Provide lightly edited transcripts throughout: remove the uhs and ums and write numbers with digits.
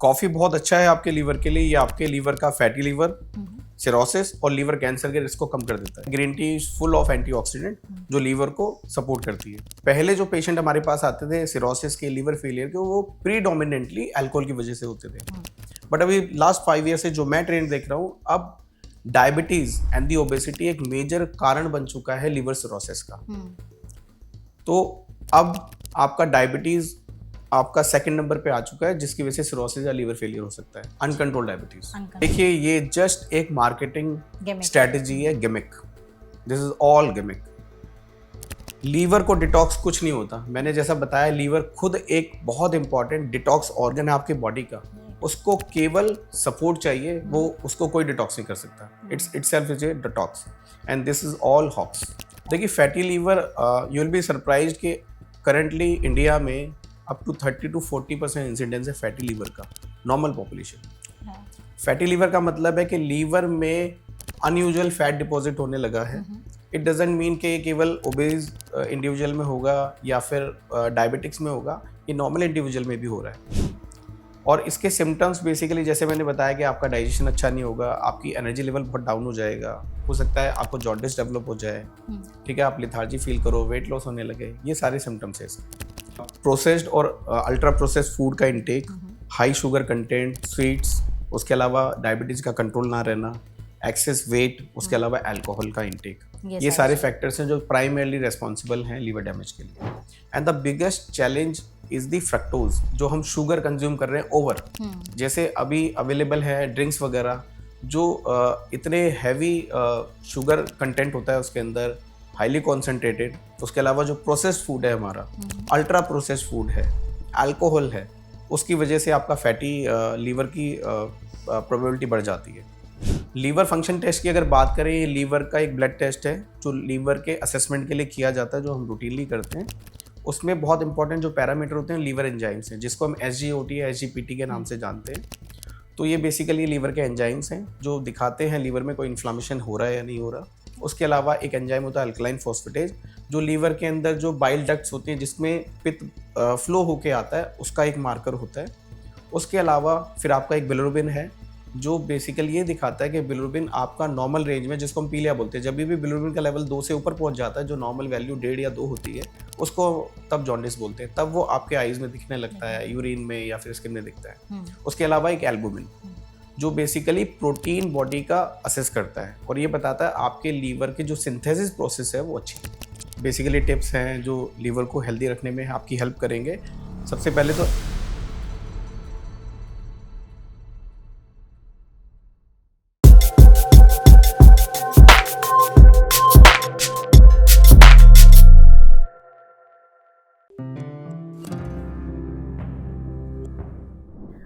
Coffee बहुत अच्छा है आपके लीवर के लिए। ये आपके लीवर का फैटी लीवर, सिरोसिस और लीवर कैंसर के रिस्क को कम कर देता है। Green tea is full of antioxidant जो लीवर को सपोर्ट करती है। पहले जो पेशेंट हमारे पास आते थे सिरोसिस के, लीवर फेलियर के, वो प्रीडोमिनेंटली अल्कोहल की वजह से होते थे। बट अभी लास्ट 5 ईयर से जो मैं ट्रेंड देख रहा हूँ, अब डायबिटीज एंड दी ओबेसिटी एक मेजर कारण बन चुका है लीवर सिरोसिस का। तो अब आपका डायबिटीज आपका सेकंड नंबर पे आ चुका है, जिसकी वजह से सिरोसिस या लीवर फेलियर हो सकता है, अनकंट्रोल्ड डायबिटीज। देखिए, ये जस्ट एक मार्केटिंग स्ट्रेटेजी है, gimmick. This is all gimmick. Liver को डिटॉक्स कुछ नहीं होता। मैंने जैसा बताया, लीवर खुद एक बहुत इंपॉर्टेंट डिटॉक्स ऑर्गन है आपकी बॉडी का। उसको केवल सपोर्ट चाहिए, वो उसको कोई डिटॉक्स नहीं कर सकता। It's itself is a detox and this is all hoax. देखिए, fatty liver, you will be surprised कि करंटली इंडिया में अप टू 30 to 40% इंसिडेंस है फैटी लीवर का, नॉर्मल पॉपुलेशन। फैटी लीवर का मतलब है कि लीवर में अनयूजुअल फैट डिपॉजिट होने लगा है। इट डजंट मीन कि केवल ओबेज इंडिविजुअल में होगा या फिर डायबिटिक्स में होगा, ये नॉर्मल इंडिविजुअल में भी हो रहा है। और इसके सिम्टम्स बेसिकली जैसे मैंने बताया कि आपका डाइजेशन अच्छा नहीं होगा, आपकी एनर्जी लेवल बहुत डाउन हो जाएगा, हो सकता है आपको जॉन्डिस डेवलप हो जाए, ठीक है, आप लेथार्जी फील करो, वेट लॉस होने लगे, ये सारे सिम्टम्स है इसके। प्रोसेस्ड और अल्ट्रा प्रोसेस्ड फूड का intake, high sugar content, sweets, उसके अलावा डायबिटीज का कंट्रोल ना रहना, एक्सेस वेट, उसके अलावा अल्कोहल का इंटेक, ये सारे फैक्टर्स हैं जो प्राइमरली रेस्पॉन्सिबल हैं लीवर डैमेज के लिए। And the biggest challenge is the fructose, जो हम शुगर कंज्यूम कर रहे हैं ओवर। जैसे अभी अवेलेबल है ड्रिंक्स वगैरह जो इतने हैवी शुगर कंटेंट होता है उसके अंदर, हाईली कॉन्सेंट्रेटेड। उसके अलावा जो प्रोसेस्ड फूड है हमारा, अल्ट्रा प्रोसेस्ड फूड है, अल्कोहल है, उसकी वजह से आपका फैटी लीवर की प्रोबेबिलिटी बढ़ जाती है। लीवर फंक्शन टेस्ट की अगर बात करें, ये लीवर का एक ब्लड टेस्ट है जो लीवर के असेसमेंट के लिए किया जाता है, जो हम रूटीनली करते हैं। उसमें बहुत इंपॉर्टेंट जो पैरामीटर होते हैं लीवर एंजाइम्स हैं, जिसको हम SGOT या SGPT के नाम से जानते हैं। तो ये बेसिकली लीवर के एंजाइम्स हैं जो दिखाते हैं लीवर में कोई इन्फ्लामेशन हो रहा है या नहीं हो रहा। उसके अलावा एक एंजाइम होता है अल्कलाइन फॉस्फेटेज, जो लीवर के अंदर जो बाइल डक्ट्स होती हैं जिसमें पित्त फ्लो होके आता है, उसका एक मार्कर होता है। उसके अलावा फिर आपका एक बिलिरुबिन है जो बेसिकली ये दिखाता है कि बिलिरुबिन आपका नॉर्मल रेंज में, जिसको हम पीलिया बोलते हैं, जब भी बिलिरुबिन का लेवल 2 से ऊपर पहुंच जाता है, जो नॉर्मल वैल्यू 1.5 या 2 होती है, उसको तब जॉन्डिस बोलते हैं। तब वो आपके आईज में दिखने लगता है, यूरिन में या फिर स्किन में दिखता है। उसके अलावा एक एल्बुमिन जो बेसिकली प्रोटीन बॉडी का असेस करता है और ये बताता है आपके लीवर की जो सिंथेसिस प्रोसेस है वो अच्छी है। बेसिकली टिप्स हैं जो लीवर को हेल्दी रखने में आपकी हेल्प करेंगे। सबसे पहले तो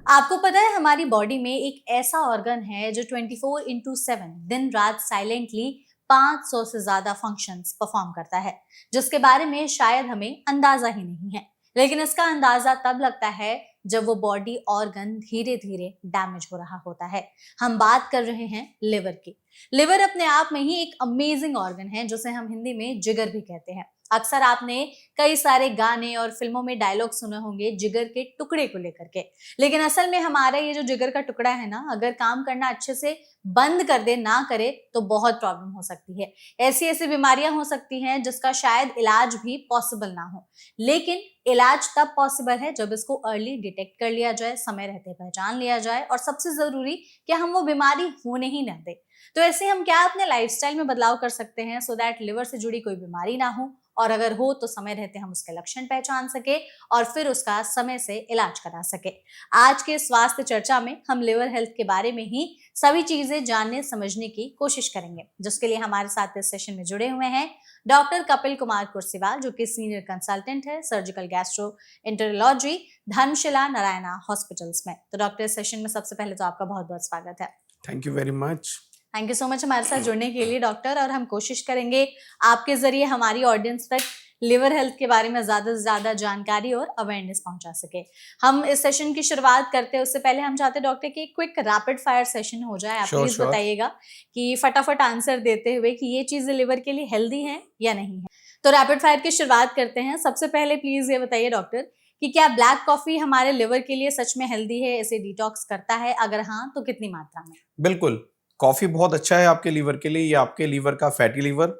आपको पता है हमारी बॉडी में एक ऐसा ऑर्गन है जो 24/7 दिन रात साइलेंटली 500 से ज्यादा फंक्शंस परफॉर्म करता है, जिसके बारे में शायद हमें अंदाजा ही नहीं है। लेकिन इसका अंदाजा तब लगता है जब वो बॉडी ऑर्गन धीरे धीरे डैमेज हो रहा होता है। हम बात कर रहे हैं लिवर की। लिवर अपने आप में ही एक अमेजिंग ऑर्गन है, जिसे हम हिंदी में जिगर भी कहते हैं। अक्सर आपने कई सारे गाने और फिल्मों में डायलॉग सुने होंगे जिगर के टुकड़े को लेकर के, लेकिन असल में हमारा ये जो जिगर का टुकड़ा है ना, अगर काम करना अच्छे से बंद कर दे, ना करे, तो बहुत प्रॉब्लम हो सकती है। ऐसी ऐसी बीमारियां हो सकती हैं जिसका शायद इलाज भी पॉसिबल ना हो, लेकिन इलाज तब पॉसिबल है जब इसको अर्ली डिटेक्ट कर लिया जाए, समय रहते पहचान लिया जाए, और सबसे जरूरी कि हम वो बीमारी होने ही ना दे। तो ऐसे हम क्या अपने लाइफस्टाइल में बदलाव कर सकते हैं सो दैट लिवर से जुड़ी कोई बीमारी ना हो, और अगर हो तो समय रहते हम उसके लक्षण पहचान सके और फिर उसका समय से इलाज करा सके। आज के स्वास्थ्य चर्चा में हम लिवर हेल्थ के बारे में ही सभी चीजें जानने समझने की कोशिश करेंगे, जिसके लिए हमारे साथ इस सेशन में जुड़े हुए हैं डॉक्टर कपिल कुमार कुर्सीवाल, जो कि सीनियर कंसल्टेंट है surgical gastroenterology, Dharamshila Narayana hospitals में। तो डॉक्टर, इस सेशन में सबसे पहले तो आपका बहुत बहुत स्वागत है। Thank you very much. Thank you so much हमारे साथ जुड़ने के लिए डॉक्टर। और हम कोशिश करेंगे आपके जरिए हमारी ऑडियंस तक लिवर हेल्थ के बारे में ज्यादा से ज्यादा जानकारी और अवेयरनेस पहुंचा सके। हम इस सेशन की शुरुआत करते हैं उससे पहले हम चाहते हैं डॉक्टर कि क्विक रैपिड फायर सेशन हो जाए। आप प्लीज बताइएगा कि फटाफट आंसर देते हुए कि ये चीजें लिवर के लिए हेल्दी है या नहीं है। तो रैपिड फायर की शुरुआत करते हैं। सबसे पहले प्लीज ये बताइए डॉक्टर कि क्या ब्लैक कॉफी हमारे लिवर के लिए सच में हेल्दी है, इसे डिटॉक्स करता है, अगर हाँ तो कितनी मात्रा में? बिल्कुल, कॉफी बहुत अच्छा है आपके लीवर के लिए। ये आपके लीवर का फैटी लीवर,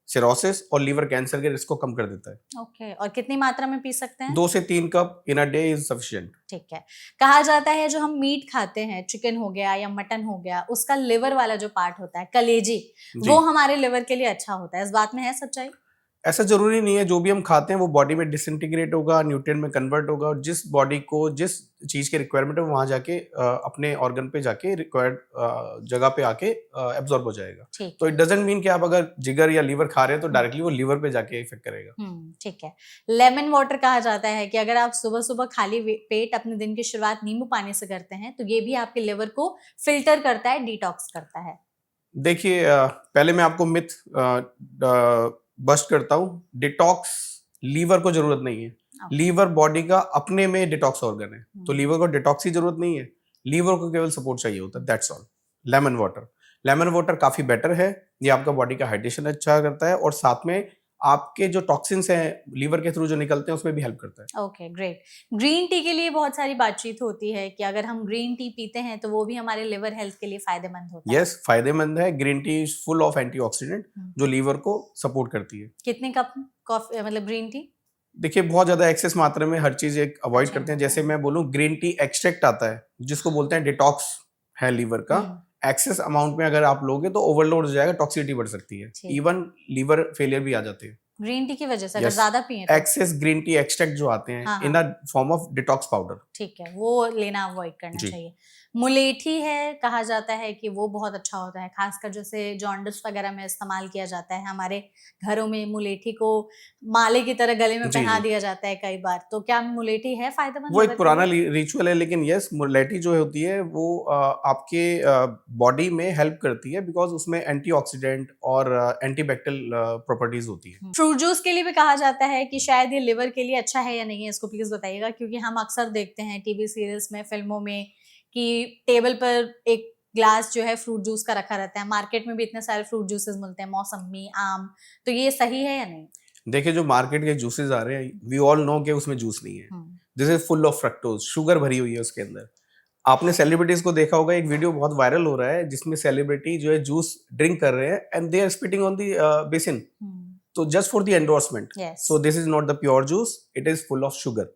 सिरोसिस और लीवर कैंसर के रिस्क को कम कर देता है। ओके, और कितनी मात्रा में पी सकते हैं? 2 से 3 cup in a day is sufficient. ठीक है। कहा जाता है जो हम मीट खाते हैं, चिकन हो गया या मटन हो गया, उसका लिवर वाला जो पार्ट होता है, कलेजी, जी। वो हमारे लिवर के लिए अच्छा होता है। इस बात में है सच्चाई? ऐसा जरूरी नहीं है, जो भी हम खाते हैं वो बॉडी में डिसइंटीग्रेट होगा, न्यूट्रिएंट में कन्वर्ट होगा और जिस बॉडी को जिस चीज की रिक्वायरमेंट है वहां जाके अपने ऑर्गन पे जाके रिक्वायर्ड जगह पे आके एब्जॉर्ब हो जाएगा। ठीक तो है। इट डजंट मीन कि आप अगर जिगर या लीवर खा रहे हैं तो डायरेक्टली वो लीवर पे जाके इफेक्ट करेगा। ठीक है। लेमन वाटर कहा जाता है कि अगर आप सुबह सुबह खाली पेट अपने दिन की शुरुआत नींबू पानी से करते हैं तो ये भी आपके लिवर को फिल्टर करता है, डिटॉक्स करता है। देखिए, पहले मैं आपको मिथ बस्ट करता हूँ। डिटॉक्स लीवर को जरूरत नहीं है। Okay. लीवर बॉडी का अपने में डिटॉक्स ऑर्गन है, तो लीवर को डिटॉक्स की जरूरत नहीं है। लीवर को केवल सपोर्ट चाहिए होता है, दैट्स ऑल। लेमन वाटर काफी बेटर है। ये आपका बॉडी का हाइड्रेशन अच्छा करता है और साथ में आपके जो टॉक्सिन्स हैं लीवर के थ्रू जो निकलते हैं उसमें भी हेल्प करता है। Okay, great. ग्रीन टी के लिए बहुत सारी बातचीत होती है कि अगर हम ग्रीन टी पीते हैं तो वो भी हमारे लिवर हेल्थ के लिए फायदेमंद होता है। यस, फायदेमंद है। Green tea is full of antioxidant जो लीवर को सपोर्ट करती है। कितने कप कॉफी मतलब ग्रीन टी? देखिए, बहुत ज्यादा एक्सेस मात्रा में हर चीज एक अवॉइड अच्छा, करते हैं। जैसे मैं बोलूं, ग्रीन टी एक्सट्रैक्ट आता है जिसको बोलते हैं डिटॉक्स है लीवर का। एक्सेस अमाउंट में अगर आप लोगे तो ओवरलोड हो जाएगा, टॉक्सिसिटी बढ़ सकती है, इवन लीवर फेलियर भी आ जाते हैं ग्रीन टी की वजह से। अगर Yes. ज्यादा पिए तो? एक्सेस ग्रीन टी एक्सट्रैक्ट जो आते हैं in a form of detox powder. ठीक है, वो लेना अवॉइड करना चाहिए। मुलेठी है, कहा जाता है कि वो बहुत अच्छा होता है, खासकर जैसे जॉन्डिस वगैरह में इस्तेमाल किया जाता है। हमारे घरों में मुलेठी को माले की तरह गले में पहना दिया जाता है कई बार। तो क्या मुलेठी है फायदेमंद? वो एक पुराना रिचुअल है, लेकिन यस, मुलेठी जो होती है वो आपके बॉडी में हेल्प करती है बिकॉज उसमें एंटीऑक्सीडेंट और एंटीबैक्टीरियल प्रॉपर्टीज होती है। फ्रूट जूस के लिए भी कहा जाता है कि शायद ये लिवर के लिए अच्छा है या नहीं है, इसको प्लीज बताइएगा। क्योंकि हम अक्सर देखते हैं टीवी सीरियल्स में, फिल्मों में, कि टेबल पर एक ग्लास जो है फ्रूट जूस का रखा रहता है। मार्केट में भी इतने सारे फ्रूट जूसेस मिलते हैं, मौसमी, आम, तो ये सही है या नहीं? देखिए, जो मार्केट के जूसेस आ रहे हैं, वी ऑल नो कि उसमें जूस नहीं है। This is full of fructose, sugar भरी हुई है उसके अंदर। आपने सेलिब्रिटीज को देखा होगा, एक वीडियो बहुत वायरल हो रहा है जिसमें सेलिब्रिटी जो है जूस ड्रिंक कर रहे हैं and they are spitting on the basin, तो just for the endorsement. So this is not the pure juice, it is full of sugar.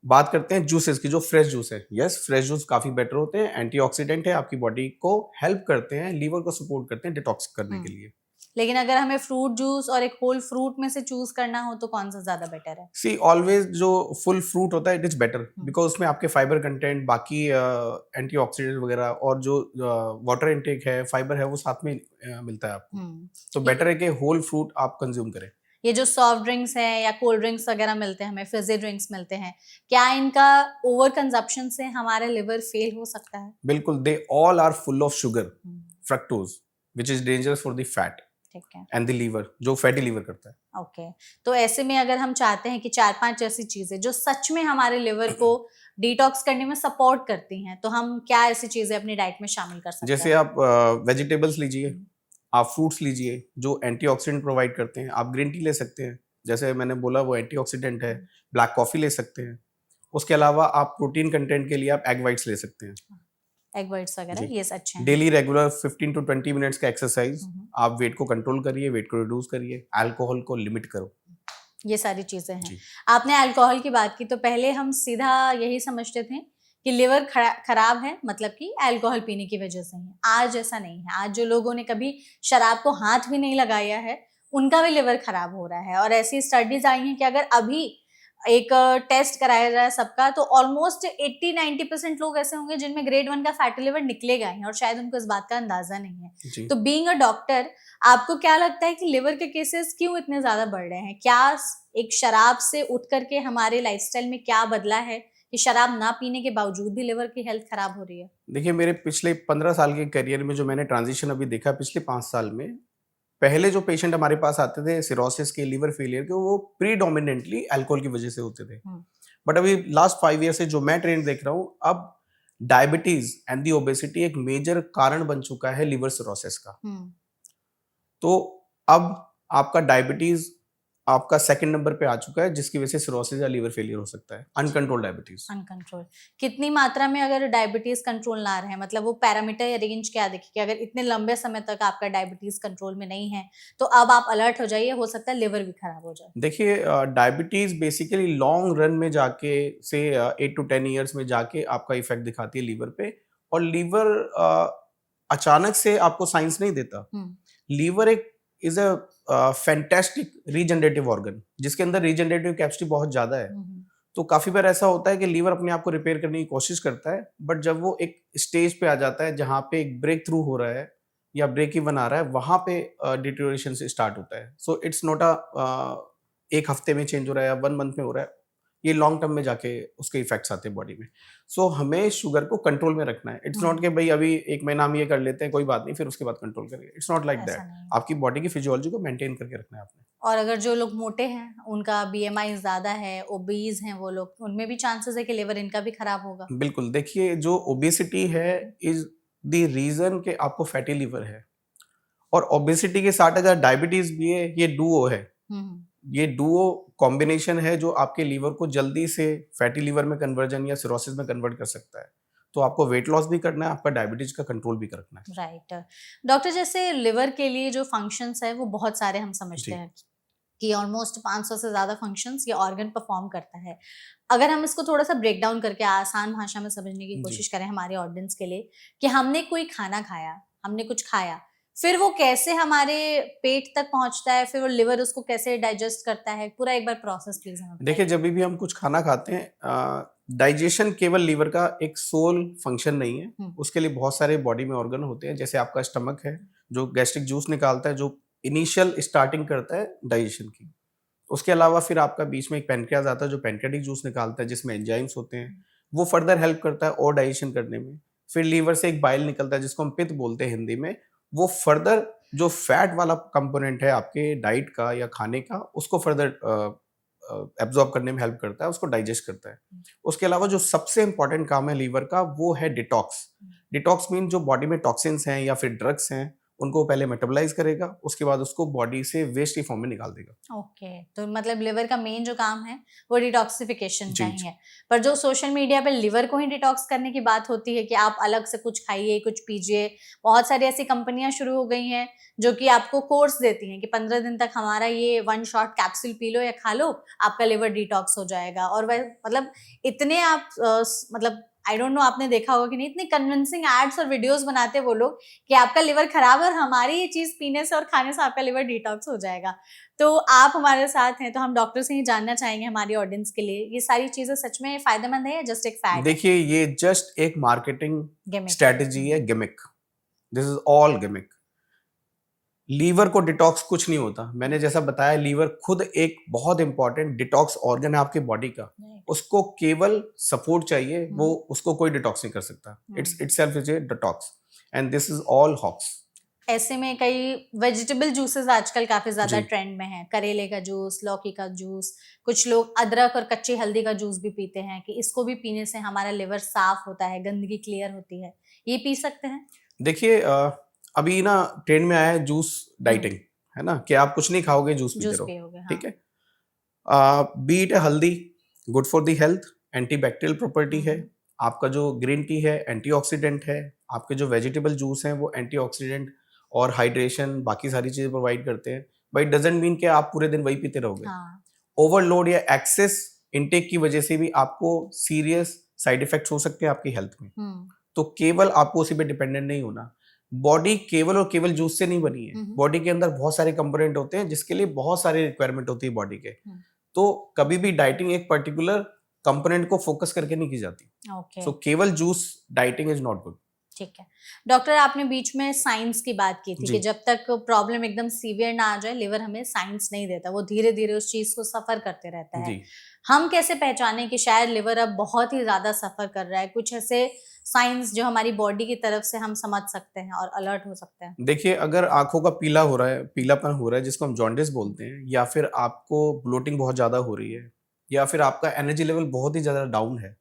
बात करते हैं जूसेस की, जो फ्रेश जूस है। यस, फ्रेश जूस काफी बेटर होते हैं, एंटीऑक्सीडेंट है, आपकी बॉडी को हेल्प करते हैं, लीवर को सपोर्ट करते हैं डिटॉक्स करने के लिए। लेकिन अगर हमें फ्रूट जूस और एक होल फ्रूट में से चूज करना हो तो कौन सा ज्यादा बेटर है? सी, ऑलवेज जो फुल फ्रूट होता है इट इज बेटर बिकॉज उसमें आपके फाइबर कंटेंट, बाकी एंटीऑक्सीडेंट वगैरह और जो वाटर इनटेक है, फाइबर है, वो साथ में मिलता है आपको। तो बेटर है कि होल फ्रूट आप कंज्यूम करें। ये जो सॉफ्ट ड्रिंक्स हैं या कोल्ड ड्रिंक्स वगैरह मिलते हैं, हमें फिजी ड्रिंक्स मिलते हैं, क्या इनका ओवर कंजप्शन से हमारा लिवर फेल हो सकता है? बिल्कुल, they all are full of sugar, fructose, which is dangerous for the fat and the liver, जो फैटी लीवर करता है। ओके, तो ऐसे में अगर हम चाहते हैं कि 4-5 ऐसी चीजें जो सच में हमारे लिवर को डिटॉक्स करने में सपोर्ट करती हैं, तो हम क्या ऐसी चीजें अपनी डाइट में शामिल कर सकते हैं? जैसे आप वेजिटेबल्स लीजिए, आप फ्रूट्स लीजिए जो एंटीऑक्सीडेंट प्रोवाइड करते हैं। आप ग्रीन टी ले सकते हैं, जैसे मैंने बोला वो एंटीऑक्सीडेंट है। ब्लैक कॉफी ले सकते हैं। उसके अलावा आप प्रोटीन कंटेंट के लिए आप एग वाइट्स ले सकते हैं। एग वाइट्स वगैरह ये अच्छे हैं। डेली रेगुलर 15 to 20 मिनट्स का एक्सरसाइज, आप वेट को कंट्रोल करिए, वेट को रिड्यूस करिए, अल्कोहल को लिमिट करो। ये सारी चीजें हैं। आपने अल्कोहल की बात की, तो पहले हम सीधा यही समझते थे कि लिवर खराब है मतलब कि अल्कोहल पीने की वजह से है। आज ऐसा नहीं है। आज जो लोगों ने कभी शराब को हाथ भी नहीं लगाया है, उनका भी लिवर खराब हो रहा है। और ऐसी स्टडीज आई हैं कि अगर अभी एक टेस्ट कराया जाए सबका, तो ऑलमोस्ट 80-90% लोग ऐसे होंगे जिनमें ग्रेड 1 का फैटी लिवर निकलेगा ही, और शायद उनको इस बात का अंदाजा नहीं है। तो बीइंग अ डॉक्टर, आपको क्या लगता है कि लिवर के केसेस क्यों इतने ज्यादा बढ़ रहे हैं? क्या एक शराब से उठ करके हमारे लाइफस्टाइल में क्या बदला है कि शराब ना पीने के बावजूद भी लिवर की हेल्थ खराब हो रही है? देखिए, मेरे पिछले 15 साल के करियर में जो मैंने ट्रांजिशन अभी देखा पिछले 5 साल में, पहले जो पेशेंट हमारे पास आते थे सिरोसिस के, लीवर फेलियर के, वो प्रीडोमिनेंटली अल्कोहल की वजह से होते थे। बट अभी लास्ट 5 ईयर से जो मैं ट्रेंड देख रहा हूँ, अब डायबिटीज एंड दी ओबेसिटी एक मेजर कारण बन चुका है लिवर सिरोसिस का। तो अब आपका डायबिटीज आपका सेकंड नंबर पे आ चुका है, जिसकी वजह से सिरोसिस या लीवर फेलियर हो सकता है, अनकंट्रोल्ड डायबिटीज। अनकंट्रोल कितनी मात्रा में अगर डायबिटीज कंट्रोल ना रहे, मतलब वो पैरामीटर या रेंज क्या देखिए कि अगर इतने लंबे समय तक आपका डायबिटीज कंट्रोल में नहीं है तो अब आप अलर्ट हो जाइए, हो सकता है लिवर भी खराब हो जाए। देखिए डायबिटीज बेसिकली लॉन्ग रन में जाके से 8 to 10 ईयर्स में जाके आपका इफेक्ट दिखाती है लीवर पे। और लीवर अचानक से आपको साइंस नहीं देता। लीवर एक is a fantastic regenerative organ, जिसके अंदर रीजनरेटिव कैपेसिटी बहुत ज्यादा है। तो काफी बार ऐसा होता है कि लीवर अपने आप को रिपेयर करने की कोशिश करता है, बट जब वो एक स्टेज पे आ जाता है जहां पे एक ब्रेक थ्रू हो रहा है या ब्रेक इवन आ रहा है, वहां पे डिटेरियोरेशन से स्टार्ट होता है। सो इट्स नॉट एक हफ्ते में चेंज हो रहा है या 1 मंथ में हो रहा है, ये लॉन्ग टर्म में जाके उसके इफेक्ट्स आते हैं बॉडी में। सो हमें शुगर को कंट्रोल में रखना है। इट्स नॉट कि भाई अभी 1 महीना हम ये कर लेते हैं, कोई बात नहीं, फिर उसके बाद कंट्रोल करेंगे। इट्स नॉट लाइक ऐसा दैट। नहीं है। आपकी बॉडी की फिजियोलॉजी को मेंटेन करके रखना है आपने। और अगर जो लोग मोटे हैं, उनका बीएमआई ज्यादा है, ओबीज हैं वो लोग, उनमें भी चांसेस है कि लिवर इनका भी खराब होगा। बिल्कुल, देखिए जो ओबेसिटी है इज द रीजन कि आपको फैटी लिवर है, और ओबेसिटी के साथ अगर डायबिटीज भी है, ये डुओ है। ये डुओ कॉम्बिनेशन है जो आपके लीवर को जल्दी से फैटी लिवर में कन्वर्जन या सिरोसिस में कन्वर्ट कर सकता है। तो आपको वेट लॉस भी करना है, आपका डायबिटीज का कंट्रोल भी करना है। राइट। डॉक्टर, जैसे लिवर के लिए जो फंक्शंस है वो बहुत सारे हम समझते जी। हैं कि ऑलमोस्ट 500 से ज्यादा फंक्शंस ये ऑर्गन परफॉर्म करता है। अगर हम इसको थोड़ा सा ब्रेक डाउन करके आसान भाषा में समझने की जी। कोशिश करें हमारे ऑडियंस के लिए, कि हमने कोई खाना खाया, हमने कुछ खाया, फिर वो कैसे हमारे पेट तक पहुंचता है, फिर वो लिवर उसको कैसे डाइजेस्ट करता है, पूरा एक बार प्रोसेस प्लीज हमें देखिए, बताइए। जब भी हम कुछ खाना खाते हैं, डाइजेशन केवल लीवर का एक सोल फंक्शन नहीं है। उसके लिए बहुत सारे बॉडी में ऑर्गन होते हैं, जैसे आपका स्टमक है जो गैस्ट्रिक जूस निकालता है, जो इनिशियल स्टार्टिंग करता है डाइजेशन की। उसके अलावा फिर आपका बीच में एक पैनक्रियाज आता है जो पैनक्रियाटिक जूस निकालता है, जिसमें एंजाइम्स होते हैं, वो फर्दर हेल्प करता है और डाइजेशन करने में। फिर लीवर से एक बाइल निकलता है जिसको हम पित्त बोलते हैं हिंदी में, वो फर्दर जो फैट वाला कंपोनेंट है आपके डाइट का या खाने का, उसको फर्दर एब्जॉर्ब करने में हेल्प करता है, उसको डाइजेस्ट करता है। उसके अलावा जो सबसे इंपॉर्टेंट काम है लीवर का, वो है डिटॉक्स। डिटॉक्स मीन जो बॉडी में टॉक्सिन्स हैं या फिर ड्रग्स हैं, उनको पहले मेटाबोलाइज करेगा, उसके बाद उसको बॉडी से वेस्ट की फॉर्म में निकाल देगा। ओके, तो मतलब लिवर का मेन जो काम है वो डिटॉक्सिफिकेशन का जी, ही जी। है। पर जो सोशल मीडिया पे लिवर को ही डिटॉक्स करने की बात होती है कि आप अलग से कुछ खाइए, कुछ पीजिए, बहुत सारी ऐसी कंपनियां शुरू हो गई हैं जो कि आपको कोर्स देती हैं कि 15 दिन तक हमारा ये 1 शॉट कैप्सूल पी लो या खा लो, आपका लिवर डिटॉक्स हो जाएगा। और वह मतलब इतने आप मतलब आई डोंट नो आपने देखा होगा कि नहीं, इतने कन्विंसिंग एड्स और वीडियोस बनाते हैं वो लोग कि आपका लिवर खराब है और हमारी ये चीज पीने से और खाने से आपका लिवर डिटॉक्स हो जाएगा। तो आप हमारे साथ हैं, तो हम डॉक्टर से ही जानना चाहेंगे हमारी ऑडियंस के लिए, ये सारी चीजें सच में फायदेमंद है या जस्ट एक फैड है? देखिए, ये जस्ट एक मार्केटिंग गिमिक स्ट्रेटेजी है, gimmick. This is all gimmick. Liver को डिटॉक्स कुछ नहीं होता। मैंने जैसा बताया, लीवर खुद एक बहुत इंपॉर्टेंट डिटॉक्स ऑर्गन है आपके बॉडी का। उसको केवल सपोर्ट चाहिए, वो उसको कोई डिटॉक्स नहीं कर सकता। It's itself is a detox, and this is all hoax. ऐसे में कई वेजिटेबल जूसेस आजकल काफी ज्यादा जी। ट्रेंड में है, करेले का जूस, लौकी का जूस, कुछ लोग अदरक और कच्ची हल्दी का जूस भी पीते हैं कि इसको भी पीने से हमारा लिवर साफ होता है, गंदगी क्लियर होती है, ये पी सकते हैं? देखिए, अभी ना ट्रेंड में आया है जूस डाइटिंग, है ना, कि आप कुछ नहीं खाओगे, जूस पीते जूस रहो। पियोगे, हाँ। ठीक है। बीट हल्दी, good for the health, antibacterial property है। आपका जो ग्रीन टी है एंटीऑक्सीडेंट है। आपके जो वेजिटेबल जूस हैं वो एंटीऑक्सीडेंट और हाइड्रेशन, बाकी सारी चीजें प्रोवाइड करते हैं। बट इट डजंट मीन कि आप पूरे दिन वही पीते रहोगे। हाँ। ओवरलोड या एक्सेस इनटेक की वजह से भी आपको सीरियस साइड इफेक्ट्स हो सकते हैं आपकी हेल्थ में। तो केवल आपको उसी पे डिपेंडेंट नहीं होना। बॉडी केवल और केवल जूस से नहीं बनी है। बॉडी के अंदर बहुत सारे कंपोनेंट होते हैं जिसके लिए बहुत सारी रिक्वायरमेंट होती है बॉडी के। तो कभी भी डाइटिंग एक पर्टिकुलर कंपोनेंट को फोकस करके नहीं की जाती। ओके। सो केवल juice dieting is not good. ठीक है। डॉक्टर, आपने बीच में साइंस की बात की थी जी। कि जब तक प्रॉब्लम एकदम सीवियर ना आ जाए, लिवर हमें साइंस नहीं देता, वो धीरे धीरे उस चीज को सफर करते रहता है। जी। हम कैसे पहचाने कि शायद लिवर अब बहुत ही ज्यादा सफर कर रहा है? कुछ ऐसे साइंस जो हमारी बॉडी की तरफ से हम समझ सकते हैं और अलर्ट हो सकते हैं? देखिए, अगर आंखों का पीला हो रहा है, पीलापन हो रहा है जिसको हम जॉन्डिस बोलते हैं, या फिर आपको ब्लोटिंग बहुत ज्यादा हो रही है, या फिर आपका एनर्जी लेवल बहुत ही ज्यादा डाउन है,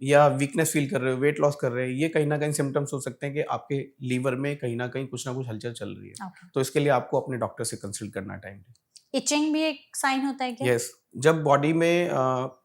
या वीकनेस फील कर रहे हो, वेट लॉस कर रहे हैं, ये कहीं ना कहीं सिम्टम्स हो सकते हैं कि आपके लीवर में कहीं ना कुछ हलचल चल रही है। Okay. तो इसके लिए आपको अपने डॉक्टर से कंसल्ट करना टाइम। इचिंग भी एक साइन होता है क्या? यस, जब बॉडी में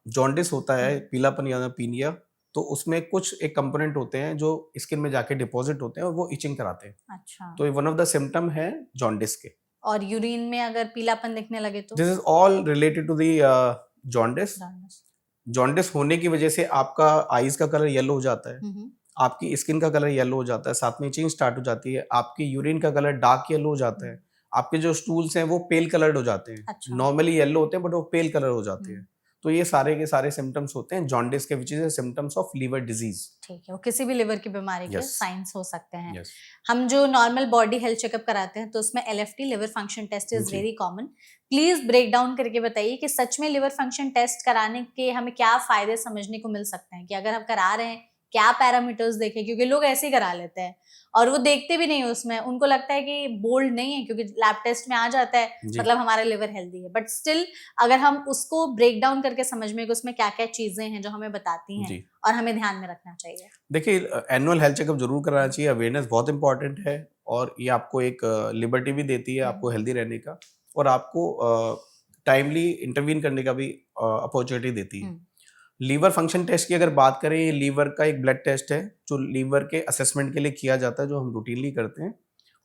जॉन्डिस होता है, हम्म, पीलापन या पीनिया, तो उसमें कुछ एक कंपोनेंट होते हैं जो स्किन में जाके डिपॉजिट होते हैं और वो इचिंग कराते हैं। अच्छा। तो ये वन ऑफ द सिम्टम है जॉन्डिस के। और यूरिन में अगर पीलापन दिखने लगे तो? This is all related to the jaundice. Jaundice. Jaundice होने की वजह से आपका आईज का कलर येलो हो जाता है, हम्म, आपकी स्किन का कलर येलो हो जाता है, साथ में इचिंग स्टार्ट हो जाती है, आपकी यूरिन का कलर डार्क येलो हो जाता है, आपके जो स्टूल्स हैं वो पेल कलर्ड हो जाते हैं। अच्छा। नॉर्मली येलो होते हैं बट वो पेल कलर हो जाते हैं। हम्म, तो ये सारे के सारे सिम्टम्स होते हैं जॉन्डिस के, which is symptoms of liver disease. ठीक है, वो किसी भी लिवर की बीमारी के यस, साइंस हो सकते हैं। यस। हम जो नॉर्मल बॉडी हेल्थ चेकअप कराते हैं तो उसमें LFT, liver function test is जी। Very common. Please break down करके बताइए कि सच में लिवर फंक्शन टेस्ट कराने के हमें क्या फायदे समझने को मिल सकते हैं, कि अगर हम करा रहे हैं क्या पैरामीटर्स देखें, क्योंकि लोग ऐसे ही करा लेते हैं और वो देखते भी नहीं उसमें, उनको लगता है कि बोल्ड नहीं है क्योंकि लैब टेस्ट में आ जाता है जी, मतलब हमारा लिवर हेल्दी है, बट स्टिल अगर हम उसको ब्रेक डाउन करके समझ में कि उसमें क्या क्या चीजें हैं जो हमें बताती हैं जी। और हमें ध्यान में रखना चाहिए। देखिए, एनुअल हेल्थ चेकअप जरूर कराना चाहिए, अवेयरनेस बहुत इंपॉर्टेंट है और ये आपको एक लिबर्टी भी देती है आपको हेल्दी रहने का, और आपको टाइमली इंटरवीन करने का भी अपॉर्चुनिटी देती है। लीवर फंक्शन टेस्ट की अगर बात करें, ये लीवर का एक ब्लड टेस्ट है जो लीवर के असेसमेंट के लिए किया जाता है, जो हम रूटीनली करते हैं।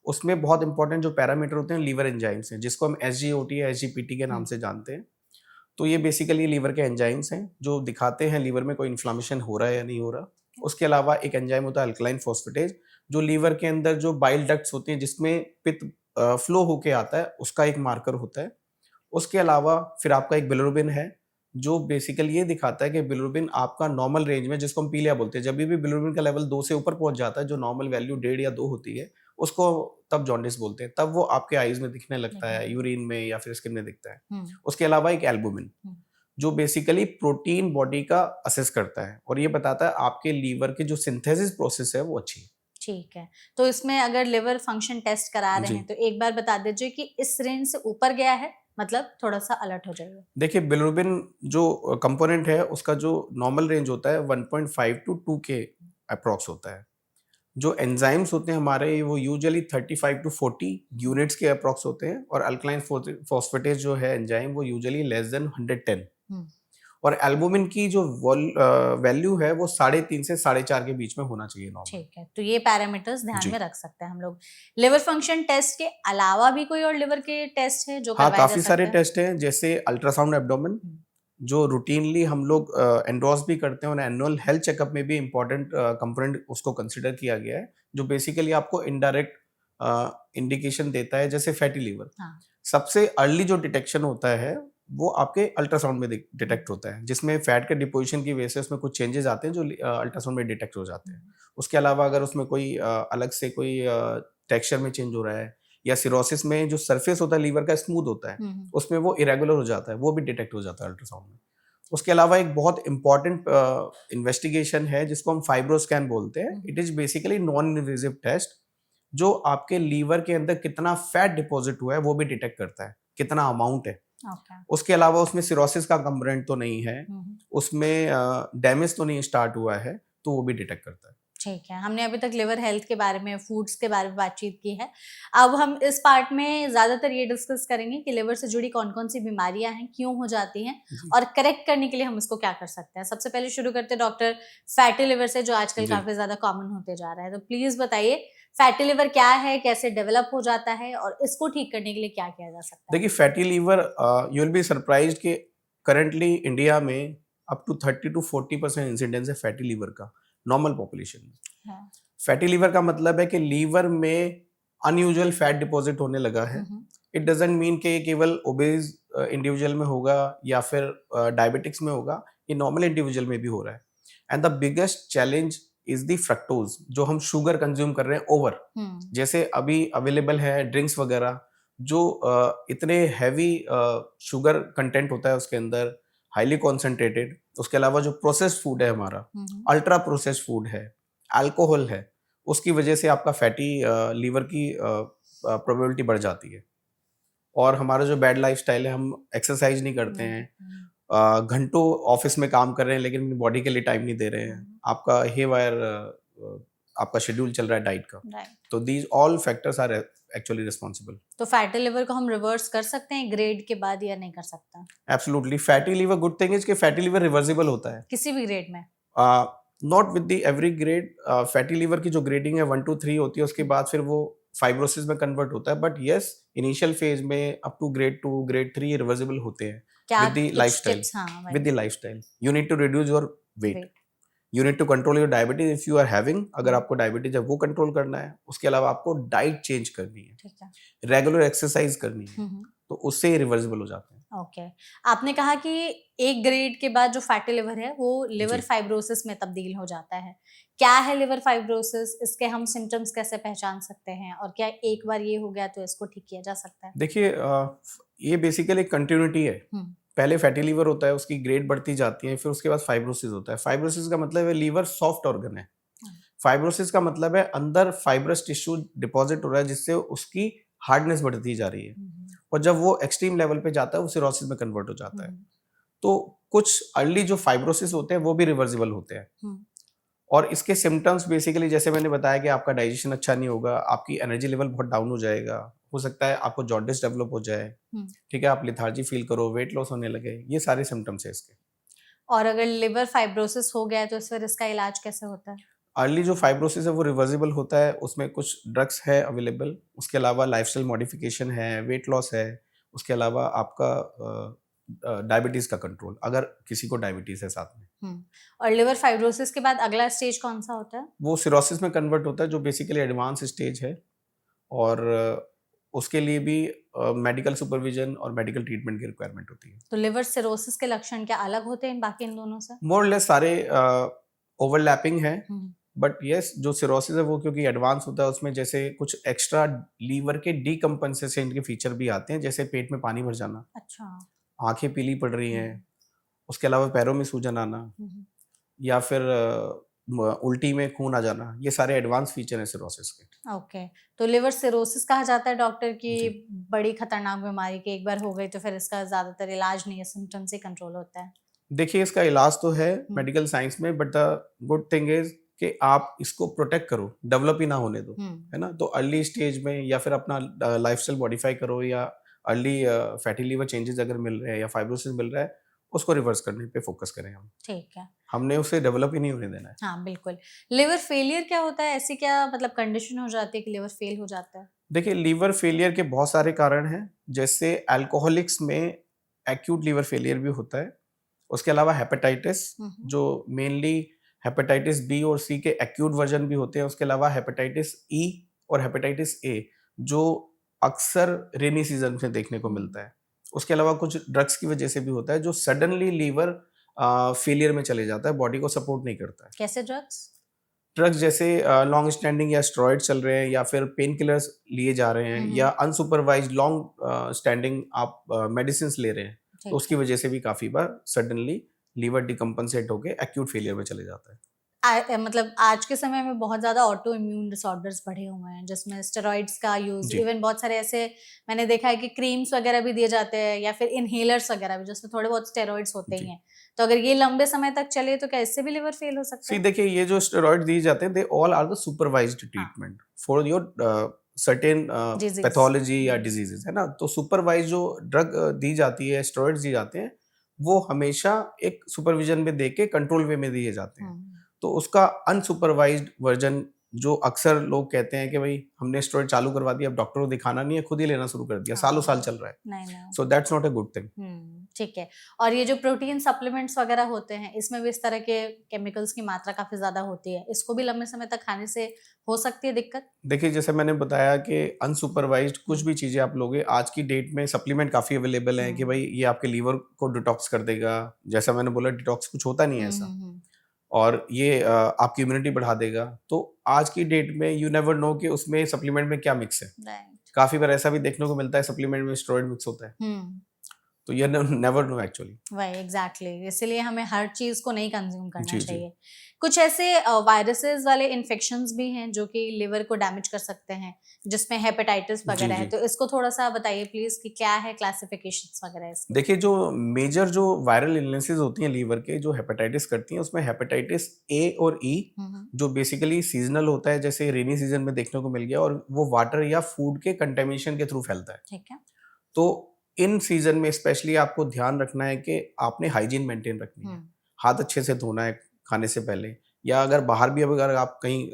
उसमें बहुत इंपॉर्टेंट जो पैरामीटर होते हैं लीवर एंजाइम्स हैं, जिसको हम SGOT या SGPT के नाम से जानते हैं। तो ये बेसिकली लीवर के एंजाइम्स हैं जो दिखाते हैं लीवर में कोई इन्फ्लामेशन हो रहा है या नहीं हो रहा। उसके अलावा एक एंजाइम होता है अल्कलाइन फॉस्फेटेज, जो लीवर के अंदर जो बाइल डक्ट्स होती हैं जिसमें पित्त फ्लो होके आता है, उसका एक मार्कर होता है। उसके अलावा फिर आपका एक बिलिरुबिन है, जो बेसिकली ये दिखाता है कि बिलिरुबिन आपका नॉर्मल रेंज में, जिसको हम पीलिया बोलते हैं, जब भी बिलिरुबिन का लेवल 2 से ऊपर पहुंच जाता है, जो नॉर्मल वैल्यू 1.5 या 2 होती है, उसको तब जॉन्डिस बोलते हैं। तब वो आपके आईज में दिखने लगता है, यूरिन में या फिर स्किन में दिखता है। उसके अलावा एक एल्बुमिन, जो बेसिकली प्रोटीन बॉडी का असेस करता है और ये बताता है आपके लीवर की जो सिंथेसिस प्रोसेस है वो अच्छी है। ठीक है, तो इसमें अगर लिवर फंक्शन टेस्ट करा रहे जी। हैं तो एक बार बता दीजिए कि इस रेंज से ऊपर गया है मतलब थोड़ा सा अलर्ट हो जाइए। देखिए, बिलिरुबिन जो कंपोनेंट है उसका जो नॉर्मल रेंज होता है 1.5 टू 2 के अप्रॉक्स होता है। जो एंजाइम्स होते हैं हमारे, वो यूजुअली 35 टू 40 यूनिट्स के अप्रॉक्स होते हैं, और अल्कलाइन फॉस्फेटेज जो है एंजाइम, वो यूजुअली लेस देन 110। और एल्बुमिन की जो वैल्यू है वो 3.5 से 4.5 के बीच में होना चाहिए नॉर्मल। ठीक है, तो ये पैरामीटर्स ध्यान जी। में रख सकते हैं हम लोग। लिवर फंक्शन टेस्ट के अलावा भी कोई और लिवर के टेस्ट है जो हाँ, करवाए जा काफी सकते सारे हैं? टेस्ट हैं, जैसे अल्ट्रासाउंड एब्डोमेन, हम्म, जो रूटीनली हम लोग एंडोर्स भी करते हैं, और एनुअल हेल्थ चेकअप में भी इंपॉर्टेंट कंपोनेंट उसको कंसिडर किया गया है, जो बेसिकली आपको इनडायरेक्ट इंडिकेशन देता है, जैसे फैटी लीवर। हाँ। सबसे अर्ली जो डिटेक्शन होता है वो आपके अल्ट्रासाउंड में डिटेक्ट होता है, जिसमें फैट के डिपोजिशन की वजह से उसमें कुछ चेंजेस आते हैं जो अल्ट्रासाउंड में डिटेक्ट हो जाते हैं। उसके अलावा अगर उसमें कोई अलग से कोई टेक्सचर में चेंज हो रहा है, या सिरोसिस में जो सरफेस होता है लीवर का स्मूथ होता है, उसमें वो इरेगुलर हो जाता है, वो भी डिटेक्ट हो जाता है अल्ट्रासाउंड में। उसके अलावा एक बहुत इंपॉर्टेंट इन्वेस्टिगेशन है जिसको हम फाइब्रोस्कैन बोलते हैं। It is basically non invasive test, जो आपके लीवर के अंदर कितना फैट डिपॉजिट हुआ है वो भी डिटेक्ट करता है, कितना अमाउंट है। ओके। उसके अलावा उसमें सिरोसिस का कंपोनेंट तो नहीं है, उसमें डैमेज तो नहीं स्टार्ट हुआ है, तो वो भी डिटेक्ट करता है। ठीक है, हमने अभी तक लिवर हेल्थ के बारे में, फूड्स के बारे में बातचीत की है। अब हम इस पार्ट में ज्यादातर ये डिस्कस करेंगे कि लिवर से जुड़ी कौन कौन सी बीमारियां हैं, क्यों हो जाती हैं जी। और करेक्ट करने के लिए हम इसको क्या कर सकते हैं। सबसे पहले शुरू करते हैं डॉक्टर फैटी लिवर से, जो आजकल जी। काफी ज्यादा कॉमन होते जा रहा है। तो प्लीज बताइए फैटी लिवर क्या है, कैसे डेवलप हो जाता है और इसको ठीक करने के लिए क्या किया जा सकता है। देखिए, fatty liver, you will be surprised कि करंटली इंडिया में अप टू 30 टू 40% इंसिडेंस है फैटी लीवर का नॉर्मल पॉपुलेशन में। हाँ। फैटी लीवर का मतलब है कि लीवर में अनयूजुअल फैट डिपॉजिट होने लगा है। इट डजंट मीन कि ये केवल ओबेज इंडिविजुअल में होगा या फिर डायबिटिक्स में होगा, ये नॉर्मल इंडिविजुअल में भी हो रहा है। And the biggest challenge is the fructose, जो हम शुगर कंज्यूम कर रहे हैं ओवर। जैसे अभी अवेलेबल है ड्रिंक्स वगैरह, जो इतने हैवी शुगर कंटेंट होता है उसके अंदर, हाईली कॉन्सेंट्रेटेड। उसके अलावा जो प्रोसेस्ड फूड है हमारा, अल्ट्रा प्रोसेस्ड फूड है, अल्कोहल है, उसकी वजह से आपका फैटी लीवर की प्रोबेबिलिटी बढ़ जाती है। और हमारा जो बैड लाइफस्टाइल है, हम एक्सरसाइज नहीं करते हैं, घंटों ऑफिस में काम कर रहे हैं लेकिन अपनी बॉडी के लिए टाइम नहीं दे रहे हैं, आपका हे वायर आपका शेड्यूल चल रहा है डाइट का, राइट। तो these all factors are actually responsible. तो फैटी लिवर को हम रिवर्स कर सकते हैं ग्रेड के बाद या नहीं कर सकता? Absolutely, fatty liver, good thing is कि फैटी लीवर रिवर्सिबल होता है, किसी भी ग्रेड में? Not with the every grade. Fatty liver की जो ग्रेडिंग है 1 to 3 होती है, उसके बाद फिर वो फाइब्रोसिस में कन्वर्ट होता है, बट यस, इनिशियल फेज में up to grade 2 grade 3 reversible होते हैं क्या with the कुछ lifestyle. टिप्स? हाँ, with the lifestyle. You need to reduce your weight. Weight. You need to control your diabetes if you are having. अगर हम्म। आपको diabetes है वो कंट्रोल करना है, उसके अलावा आपको डाइट चेंज करनी है, ठीक है। रेगुलर एक्सरसाइज करनी है, तो उससे ही रिवर्सिबल हो जाते हैं। ओके। आपने कहा कि एक ग्रेड के बाद जो फैटी लिवर है वो लिवर जी। फाइब्रोसिस में तब्दील हो जाता है। क्या है लिवर फाइब्रोसिस? इसके हम सिम्टम्स कैसे पहचान सकते हैं और क्या एक बार ये हो गया तो इसको ठीक किया जा सकता है? देखिए, ये बेसिकली कंटिन्यूटी है। पहले फैटी लीवर होता है, उसकी ग्रेड बढ़ती जाती है, फिर उसके बाद फाइब्रोसिस होता है। फाइब्रोसिस का मतलब है लीवर सॉफ्ट ऑर्गन है। फाइब्रोसिस का मतलब है अंदर फाइब्रस टिश्यू डिपॉजिट हो रहा है, जिससे उसकी हार्डनेस बढ़ती जा रही है, और जब वो एक्सट्रीम लेवल पे जाता है वो सिरोसिस में कन्वर्ट हो जाता है। तो कुछ अर्ली जो फाइब्रोसिस होते हैं वो भी रिवर्सिबल होते हैं, और इसके सिम्टम्स बेसिकली जैसे मैंने बताया कि आपका डाइजेशन अच्छा नहीं होगा, आपकी एनर्जी लेवल बहुत डाउन हो जाएगा, हो सकता है आपको जॉन्डिस डेवलप हो जाए, ठीक है, आप लेथार्जी फील करो, वेट लॉस होने लगे, ये सारे सिम्टम्स है इसके। और अगर लिवर फाइब्रोसिस हो गया है तो फिर इसका इलाज कैसे होता है? अर्ली जो फाइब्रोसिस है वो रिवर्सिबल होता है, उसमें कुछ ड्रग्स है अवेलेबल, उसके अलावा लाइफस्टाइल मॉडिफिकेशन है, वेट लॉस है, उसके अलावा आपका डायबिटीज का कंट्रोल, अगर किसी को डायबिटीज है साथ में। और लिवर फाइब्रोसिस के बाद अगला स्टेज कौन सा होता है? वो सिरोसिस में कन्वर्ट होता है, जो बेसिकली एडवांस स्टेज है, और उसके लिए भी मेडिकल सुपरविजन और मेडिकल ट्रीटमेंट की रिक्वायरमेंट होती है। तो लिवर सिरोसिस के लक्षण क्या अलग होते हैं बाकी इन दोनों से? मोर लेस सारे ओवरलैपिंग है, बट यस, जो सिरोसिस है वो क्योंकि एडवांस होता है, उसमें जैसे कुछ एक्स्ट्रा लीवर के डीकम्पनसेशन के फीचर भी आते हैं, जैसे पेट में पानी भर जाना, अच्छा, आंखें पीली पड़ रही हैं, उसके अलावा पैरों में सूजन आना, या फिर उल्टी में खून आ जाना, ये सारे एडवांस फीचर हैं सिरोसिस के। ओके। तो लिवर सिरोसिस कहा जाता है डॉक्टर की जी। बड़ी खतरनाक बीमारी की, एक बार हो गई तो फिर इसका ज्यादातर इलाज नहीं है, सिम्टम्स से कंट्रोल होता है। देखिए, इसका इलाज तो है मेडिकल साइंस में, but the good thing is कि आप इसको प्रोटेक्ट करो, डेवलप ही ना होने दो, है ना। तो अर्ली स्टेज में या फिर अपना लाइफस्टाइल मॉडिफाई करो, या अर्ली फैटी लीवर चेंजेस अगर मिल रहे हैं या फाइब्रोसिस मिल रहा है, उसको रिवर्स करने पे फोकस करें हम। ठीक है। हमने उसे डेवलप ही नहीं होने देना है। हाँ, बिल्कुल। लिवर फेलियर क्या होता है? ऐसी क्या मतलब कंडीशन हो जाती है कि लिवर फेल हो जाता है? देखिए, लीवर फेलियर के बहुत सारे कारण हैं, जैसे अल्कोहलिक्स में एक्यूट लीवर फेलियर भी होता है, उसके अलावा हेपेटाइटिस, जो मेनली हेपेटाइटिस बी और सी के एक्यूट वर्जन भी होते हैं, उसके अलावा हेपेटाइटिस ई और हेपेटाइटिस ए, जो अक्सर रेनी सीजन में देखने को मिलता है। उसके अलावा कुछ ड्रग्स की वजह से भी होता है, जो सडनली लीवर फेलियर में चले जाता है, बॉडी को सपोर्ट नहीं करता है। कैसे ड्रग्स? ड्रग्स जैसे लॉन्ग स्टैंडिंग या स्टेरॉइड चल रहे हैं, या फिर पेन किलर्स लिए जा रहे हैं, या अनसुपरवाइज्ड लॉन्ग स्टैंडिंग आप मेडिसिन ले रहे हैं, तो उसकी वजह से भी काफी बार सडनली लीवर डिकम्पनसेट होकर एक्यूट फेलियर में चले जाता है। मतलब आज के समय में बहुत ज्यादा ऑटो इम्यून डिसऑर्डर्स बढ़े हुए हैं, जिसमें स्टेरॉइड्स का यूज, इवन बहुत सारे ऐसे मैंने देखा है कि क्रीम्स वगैरह भी दिए जाते हैं, या फिर इनहेलर्स वगैरह भी, जिसमें थोड़े बहुत स्टेरॉइड्स होते ही हैं। तो अगर ये लंबे समय तक चले तो क्या इससे भी लिवर फेल हो सकता है? देखिए, ये जो स्टेरॉइड दिए जाते हैं, they all are the supervised treatment for your certain pathology या डिजीजेस, है ना। तो सुपरवाइज जो ड्रग दी जाती है, स्टेरॉइड्स दिए जाते हैं, वो हमेशा एक सुपरविजन में देके कंट्रोल वे में दिए जाते हैं। तो उसका अनसुपरवाइज्ड वर्जन, जो अक्सर लोग कहते हैं कि भाई हमने स्टेरॉइड चालू करवा दिया, अब डॉक्टर को दिखाना नहीं है, खुद ही लेना शुरू कर दिया, सालों साल चल रहा है, नहीं। So that's not a good thing. ठीक है। और ये जो प्रोटीन सप्लीमेंट्स वगैरह होते हैं, इसमें भी इस तरह के केमिकल्स की मात्रा काफी ज्यादा होती है, इसको भी लंबे समय तक खाने से हो सकती है दिक्कत? देखिए, जैसे मैंने बताया कि अनसुपरवाइज्ड कुछ भी चीजें आप लोगे, आज की डेट में सप्लीमेंट काफी अवेलेबल है कि भाई ये आपके लीवर को डिटॉक्स कर देगा, जैसा मैंने बोला डिटॉक्स कुछ होता नहीं है ऐसा, और ये आपकी इम्यूनिटी बढ़ा देगा। तो आज की डेट में यू नेवर नो कि उसमें सप्लीमेंट में क्या मिक्स है। काफी बार ऐसा भी देखने को मिलता है सप्लीमेंट में स्टेरॉइड मिक्स होता है, तो ये नेवर नो एक्चुअली। वही एग्जैक्टली इसलिए हमें हर चीज को नहीं कंज्यूम करना जी, जी। चाहिए। कुछ ऐसे वायरसेस वाले इन्फेक्शंस भी हैं जो कि लिवर को डैमेज कर सकते हैं, जिसमें हेपेटाइटिस जी, वगैरह है, जी। तो इसको थोड़ा सा बताइए प्लीज कि क्या है क्लासिफिकेशंस वगैरह इसके। देखिए, जो मेजर जो वायरल इलनेसेस होती हैं लीवर के, जो हेपेटाइटिस करती हैं, उसमें हेपेटाइटिस ए और ई, जो बेसिकली सीजनल होता है, जैसे रेनी सीजन में देखने को मिल गया, और वो वाटर या फूड के कंटेमिनेशन के थ्रू फैलता है। ठीक है। तो इन सीजन में स्पेशली आपको ध्यान रखना है कि आपने हाइजीन मेंटेन रखनी है। हम्म। हाथ अच्छे से धोना है खाने से पहले, या अगर बाहर भी अगर आप कहीं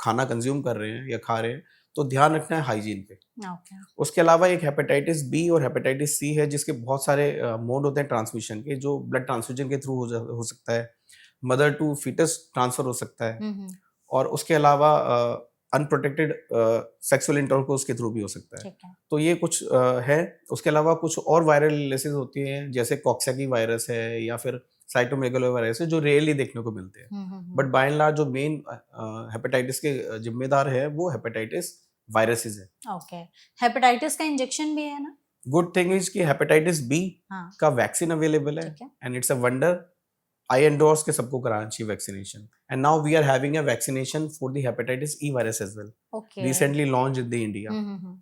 खाना कंज्यूम कर रहे हैं या खा रहे हैं, तो ध्यान रखना है हाइजीन पे। ओके। उसके अलावा एक हेपेटाइटिस बी और हेपेटाइटिस सी है, जिसके बहुत सारे मोड होते हैं ट्रांसमिशन के, जो ब्लड ट्रांसफ्यूजन के थ्रू हो सकता है, मदर टू फीटस ट्रांसफर हो सकता है, और उसके अलावा अनप्रोटेक्टेड सेक्सुअल इंटरकोर्स के थ्रू भी हो सकता है। ठीक है। तो ये कुछ है। उसके अलावा कुछ और वायरल इलनेसेस होती हैं, जैसे कॉक्सैकी वायरस है या फिर साइटोमेगालो वायरस है, जो रेयरली देखने को मिलते हैं। बट बाय एंड लार्ज जो मेन हेपेटाइटिस के जिम्मेदार है, वो हेपेटाइटिस वायरसेस है। ओके। हेपेटाइटिस का इंजेक्शन भी है ना? गुड थिंग इज कि हेपेटाइटिस बी हाँ। का वैक्सीन अवेलेबल है, ठीक है। And it's a wonder. I endorse के सबको कराना चाहिए vaccination, and now we are having a vaccination for the hepatitis E virus as well, okay. Recently launch in the India.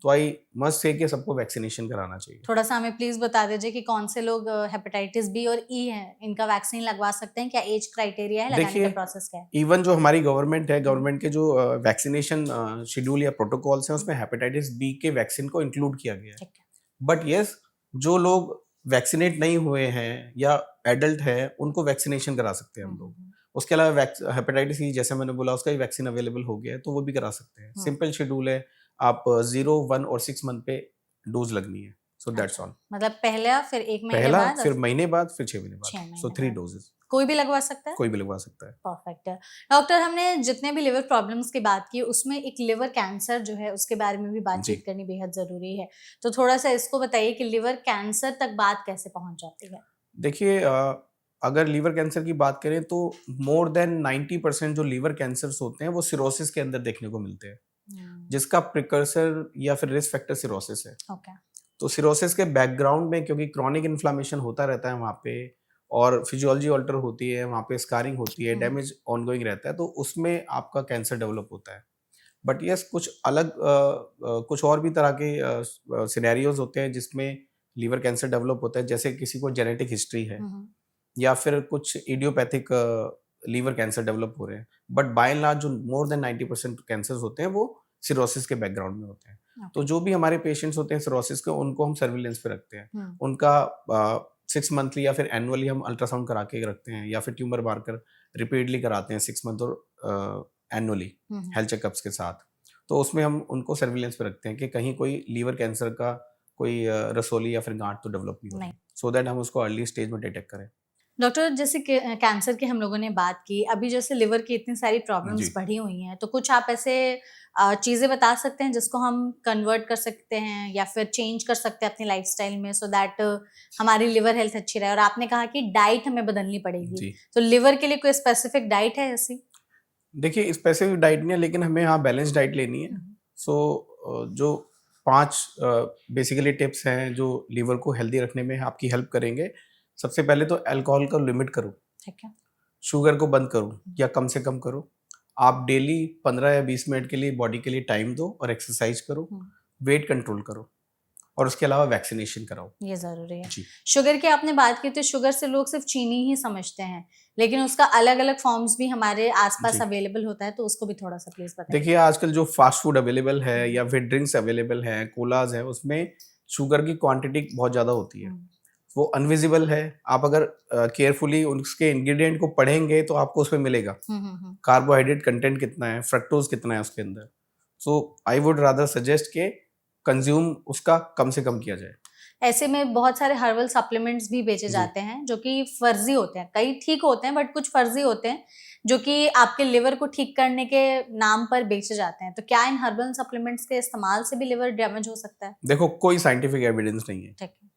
तो आई मस्ट से कि सबको वैक्सीनेशन कराना चाहिए। थोड़ा सा हमें प्लीज बता दीजिए कि कौन से लोग हेपेटाइटिस बी और ई है इनका वैक्सीन लगवा सकते हैं, क्या एज क्राइटेरिया है, लगाने का देखिए, प्रोसेस क्या है? इवन जो हमारी गवर्नमेंट है, गवर्नमेंट के जो वैक्सीनेशन शेड्यूल या प्रोटोकॉल्स हैं, उसमें हेपेटाइटिस बी के वैक्सीन को इंक्लूड किया गया है। ठीक है। बट यस, जो लोग वैक्सीनेट नहीं हुए हैं या एडल्ट है, उनको वैक्सीनेशन करा सकते हैं हम लोग। उसके अलावा हेपेटाइटिस ई, जैसे मैंने बोला, उसका भी वैक्सीन अवेलेबल हो गया है, तो वो भी करा सकते हैं। सिंपल शेड्यूल है, आप 0, 1 और 6 मंथ पे डोज लगनी है। So that's all. मतलब पहला, फिर एक महीने पहला, बाद, फिर महीने बाद, फिर 6 महीने 6 बाद। महीने सो 3 बाद। डोजेस। कोई भी लगवा सकता है? कोई भी लगवा सकता है। परफेक्ट है। डॉक्टर, हमने जितने भी लिवर प्रॉब्लम्स की बात की, उसमें एक लिवर कैंसर जो है उसके बारे में भी बातचीत जी। करनी बेहद जरूरी है। तो थोड़ा सा इसको बताइए कि लिवर कैंसर तक बात कैसे पहुंच जाती है? देखिए, अगर लीवर कैंसर की बात करें, तो मोर देन 90% जो लीवर कैंसर्स होते हैं, वो सिरोसिस के अंदर देखने को मिलते हैं, जिसका प्रिकर्सर या फिर रिस्क फैक्टर सिरोसिस है। ओके। तो सिरोसिस के बैकग्राउंड में, क्योंकि क्रॉनिक इन्फ्लामेशन होता रहता है वहाँ पे, और फिजियोलॉजी ऑल्टर होती है वहाँ पे, स्कारिंग होती है, डैमेज ऑनगोइंग रहता है, तो उसमें आपका कैंसर डेवलप होता है। बट यस, कुछ अलग कुछ और भी तरह के सिनेरियोज होते हैं जिसमें लीवर कैंसर डेवलप होता है, जैसे किसी को जेनेटिक हिस्ट्री है, या फिर कुछ इडियोपैथिक लीवर कैंसर डेवलप हो रहे हैं। बट बाय एंड लार्ज जो मोर देन 90% कैंसर्स होते हैं, वो सिरोसिस के बैकग्राउंड में होते हैं। तो जो भी हमारे पेशेंट्स होते हैं सिरोसिस के, उनको हम सर्विलेंस पे रखते हैं। उनका 6 मंथली या फिर एनुअली हम अल्ट्रासाउंड करा के रखते हैं, या फिर ट्यूमर मार्कर रिपीटली कराते हैं 6 मंथ और एनुअली हेल्थ चेकअप्स के साथ। तो उसमें हम उनको सर्विलेंस पे रखते हैं कि कहीं कोई लीवर कैंसर का कोई रसोली या फिर गांठ तो डेवलप नहीं हो, सो दैट हम उसको अर्ली स्टेज में डिटेक्ट करें। डॉक्टर, जैसे कैंसर की हम लोगों ने बात की, अभी जैसे लिवर की इतनी सारी प्रॉब्लम्स बढ़ी हुई हैं, तो कुछ आप ऐसे चीज़ें बता सकते हैं जिसको हम कन्वर्ट कर सकते हैं या फिर चेंज कर सकते हैं अपनी लाइफस्टाइल में, सो दैट हमारी लिवर हेल्थ अच्छी रहे? और आपने कहा कि डाइट हमें बदलनी पड़ेगी, तो लिवर के लिए कोई स्पेसिफिक डाइट है ऐसी? देखिए, स्पेसिफिक डाइट नहीं है, लेकिन हमें यहाँ बैलेंस डाइट लेनी है। सो जो 5 बेसिकली टिप्स हैं जो लिवर को हेल्दी रखने में आपकी हेल्प करेंगे। सबसे पहले तो अल्कोहल को लिमिट करो। ठीक है। शुगर को बंद करो या कम से कम करो। आप डेली 15 या 20 मिनट के लिए बॉडी के लिए टाइम दो और एक्सरसाइज करो। वेट कंट्रोल करो, और उसके अलावा वैक्सीनेशन कराओ। ये जरूरी है। जी। शुगर की आपने बात की, तो शुगर से लोग सिर्फ चीनी ही समझते हैं, लेकिन उसका अलग अलग फॉर्म्स भी हमारे आसपास अवेलेबल होता है, तो उसको भी थोड़ा सा प्लीज बताइए। देखिए, आजकल जो फास्ट फूड अवेलेबल है या फिर ड्रिंक्स अवेलेबल है, कोलाज है, उसमें शुगर की क्वांटिटी बहुत ज़्यादा होती है। वो अनविजिबल है। आप अगर केयरफुली उसके इंग्रेडिएंट को पढ़ेंगे तो आपको उसमें मिलेगा कार्बोहाइड्रेट कंटेंट कितना है, फ्रक्टोज कितना है उसके अंदर। सो आई वुड रादर सजेस्ट के कंज्यूम उसका कम से कम किया जाए। ऐसे में बहुत सारे हर्बल सप्लीमेंट्स भी बेचे जाते हैं जो कि फर्जी होते हैं, कई ठीक होते हैं बट कुछ फर्जी होते हैं जो कि आपके लिवर को ठीक करने के नाम पर बेचे जाते हैं। तो क्या इन हर्बल सप्लीमेंट्स के इस्तेमाल से भी लिवर डैमेज हो सकता है? देखो, कोई साइंटिफिक एविडेंस नहीं है, ठीक है।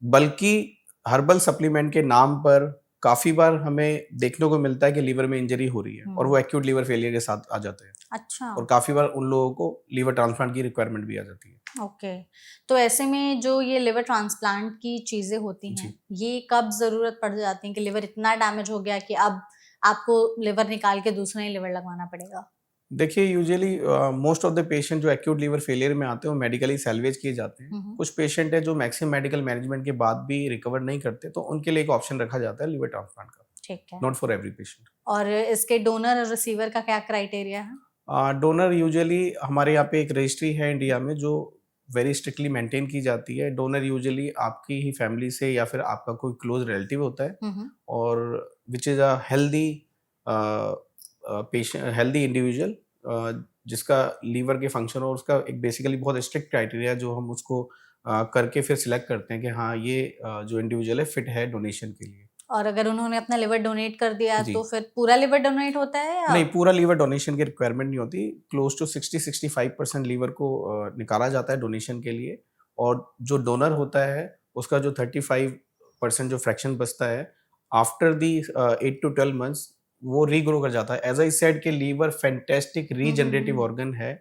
बल्कि हर्बल सप्लीमेंट के नाम पर काफी बार हमें देखने को मिलता है कि लीवर में इंजरी हो रही है और वो एक्यूट लीवर फेलियर के साथ आ जाते हैं, अच्छा। और काफी बार उन लोगों को लीवर ट्रांसप्लांट की रिक्वायरमेंट भी आ जाती है। ओके। तो ऐसे में जो ये लिवर ट्रांसप्लांट की चीजें होती हैं, जी। ये कब जरूरत पड़ जाती है कि लिवर इतना डैमेज हो गया कि अब आपको लिवर निकाल के दूसरा ही लिवर लगवाना पड़ेगा? देखिए usually most of the patient जो एक्यूट लीवर फेलियर में आते हैं वो मेडिकली सैल्वेज किए जाते हैं। हम्म। कुछ पेशेंट है जो मैक्सिमम मेडिकल मैनेजमेंट के बाद भी रिकवर नहीं करते, तो उनके लिए एक ऑप्शन रखा जाता है लीवर ट्रांसप्लांट का। ठीक है। Not for every patient. और इसके डोनर और रिसीवर का क्या क्राइटेरिया है? डोनर यूजुअली हमारे यहाँ पे एक रजिस्ट्री है इंडिया में जो वेरी स्ट्रिक्टली मेंटेन की जाती है। डोनर यूजुअली आपकी ही फैमिली से या फिर आपका कोई क्लोज रिलेटिव होता है, हम्म। और which is a healthy patient, healthy individual, जिसका लीवर के फंक्शन और उसका एक बेसिकली बहुत स्ट्रिक्ट क्राइटेरिया जो हम उसको करके फिर सिलेक्ट करते हैं कि हाँ ये जो इंडिविजुअल है फिट है डोनेशन के लिए। और अगर उन्होंने अपना लिवर डोनेट कर दिया जी। तो फिर पूरा लिवर डोनेट होता है या? नहीं, पूरा लीवर डोनेशन की रिक्वायरमेंट नहीं होती। क्लोज टू 60-65% लीवर को निकाला जाता है डोनेशन के लिए, और जो डोनर होता है उसका जो 35% जो फ्रैक्शन बचता है आफ्टर दी 8 to 12 मंथ्स वो रीग्रो कर जाता है। एज आई सेड कि लीवर फैंटेस्टिक रीजनरेटिव ऑर्गन है,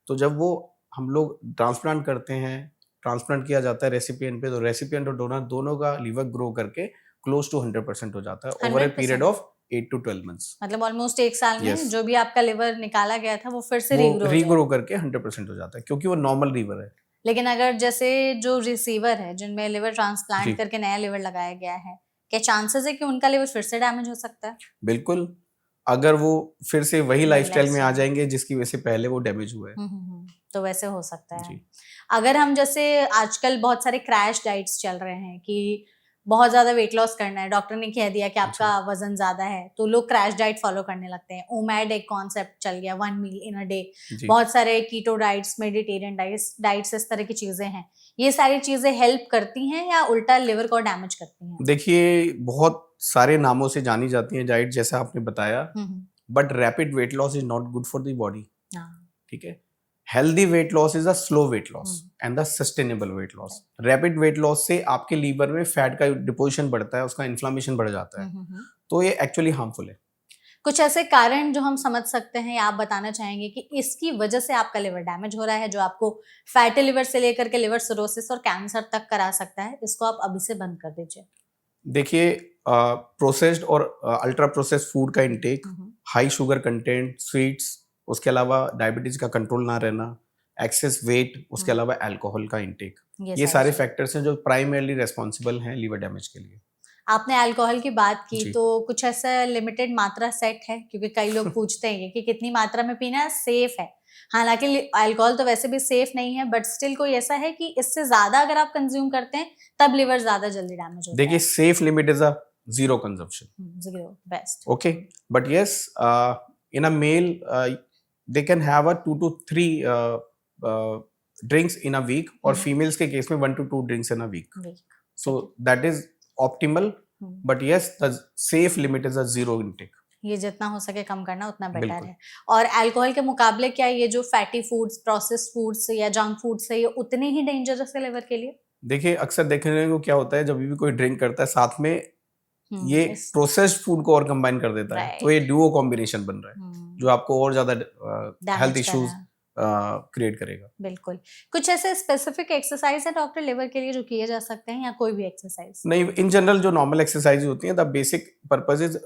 तो जब वो हम लोग ट्रांसप्लांट करते हैं, ट्रांसप्लांट किया जाता है रेसिपिएंट पे, तो रेसिपिएंट और डोनर दोनों का लीवर ग्रो करके क्लोज टू 100% हो जाता है over a period 100%? Of 8 to 12 months. मतलब ऑलमोस्ट 1 साल में यस। जो भी आपका लिवर निकाला गया था वो फिर से वो रीग्रो हो रीग्रो जाएगा। करके 100% हो जाता है क्योंकि वो नॉर्मल लीवर है। लेकिन अगर जैसे जो रिसीवर है जिनमें लिवर जी। ट्रांसप्लांट करके नया लिवर लगाया गया है, क्या चांसेस है कि उनका लिवर फिर से डैमेज हो सकता है? बिल्कुल, अगर वो फिर से वही वही लाइफ़स्टाइल में आ लाइफस्टाइल। जाएँगे जिसकी वजह से पहले वो डैमेज हुआ है। तो वैसे हो सकता है। जी। अगर हम जैसे आजकल बहुत सारे क्रैश डाइट्स चल रहे हैं कि बहुत ज्यादा वेट लॉस करना है, डॉक्टर ने कह दिया कि आपका जी। वजन ज्यादा है, तो लोग क्रैश डाइट फॉलो करने लगते हैं। ओमैड एक कॉन्सेप्ट चल गया, 1 मील इन अ डे। जी। बहुत सारे कीटो डाइट्स, मेडिटेरियन डाइट्स इस तरह की चीजें हैं। ये सारी चीजें हेल्प करती हैं या उल्टा लिवर को डैमेज करती हैं? देखिए, बहुत सारे नामों से जानी जाती हैं डाइट जैसा आपने बताया, hmm. But rapid weight loss is not good for the body, हाँ। ठीक है? Healthy weight loss is a slow weight loss and the sustainable weight loss. Rapid weight loss से आपके लीवर में फैट का डिपोज़िशन बढ़ता है, उसका इन्फ्लेमेशन बढ़ जाता है, तो ये एक्चुअली हार्मफुल है। कुछ ऐसे कारण जो हम समझ सकते हैं या आप बताना चाहेंगे कि इसकी वजह से आपका लिवर डैमेज हो रहा है, जो आपको फैटी लिवर से लेकर के लिवर सिरोसिस और कैंसर तक करा सकता है, इसको आप अभी से बंद कर दीजिए? देखिए, प्रोसेस्ड और अल्ट्रा प्रोसेस्ड फूड का intake, high sugar content, sweets, उसके अलावा डायबिटीज का कंट्रोल ना रहना, एक्सेस वेट, उसके अलावा अल्कोहल का इंटेक, ये सारे चीजें। फैक्टर्स हैं जो प्राइमरली रेस्पॉन्सिबल हैं लीवर डैमेज के लिए। आपने अल्कोहल की बात की, जी। तो कुछ ऐसा लिमिटेड मात्रा सेट है? क्योंकि कई लोग पूछते हैं कि कितनी मात्रा में पीना सेफ है। हालांकि अल्कोहल तो वैसे भी सेफ नहीं है, बट स्टिल कोई ऐसा है कि इससे ज्यादा अगर आप कंज्यूम करते हैं तब लिवर ज्यादा जल्दी डैमेज होता देखिए, है? Safe limit is a zero consumption, zero best. Okay, but yes, in a male they can have a 2 to 3 drinks in a week, और फीमेल्स के केस में 1 to 2 drinks in a week, so that is optimal, but yes the safe limit is a zero intake. ये जितना हो सके कम करना उतना better बिल्कुल। है। और अल्कोहल के मुकाबले क्या ये जो फैटी फूड्स, प्रोसेस्ड फूड्स या जंक फूड्स है, ये उतने ही डेंजरस है लिवर के लिए? देखिए, अक्सर देखने को क्या होता है, जब भी कोई ड्रिंक करता है साथ में ये इस प्रोसेस्ड फूड को और कंबाइन कर देता है, तो ये राइट। डुओ कॉम्बिनेशन बन रहा है जो आपको और ज्यादा हेल्थ डैमेज कर इश्यूज रहा है। क्रिएट करेगा। बिल्कुल। कुछ ऐसे स्पेसिफिक एक्सरसाइज है डॉक्टर लिवर के लिए जो किए जा सकते हैं, या कोई भी एक्सरसाइज? नहीं, इन जनरल जो नॉर्मल एक्सरसाइज होती हैं, द बेसिक पर्पज इज,